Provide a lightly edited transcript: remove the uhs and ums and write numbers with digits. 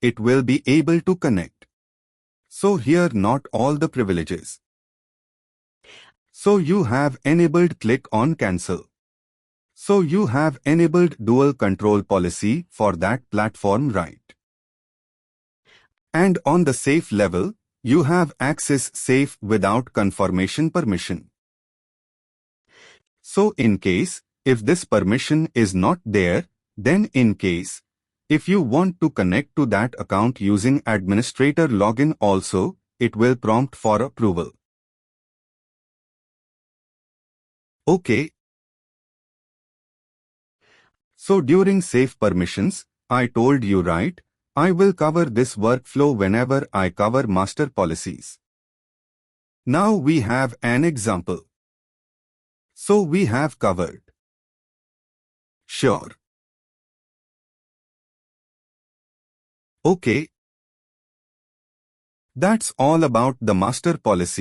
it will be able to connect. So here not all the privileges. So you have enabled click on cancel. So you have enabled dual control policy for that platform, right? And on the safe level, you have access safe without confirmation permission. So in case, if this permission is not there, then in case, if you want to connect to that account using administrator login also, it will prompt for approval. Okay. So during safe permissions, I told you, right? I will cover this workflow whenever I cover master policies. Now we have an example. So we have covered. Sure. Okay. That's all about the master policy.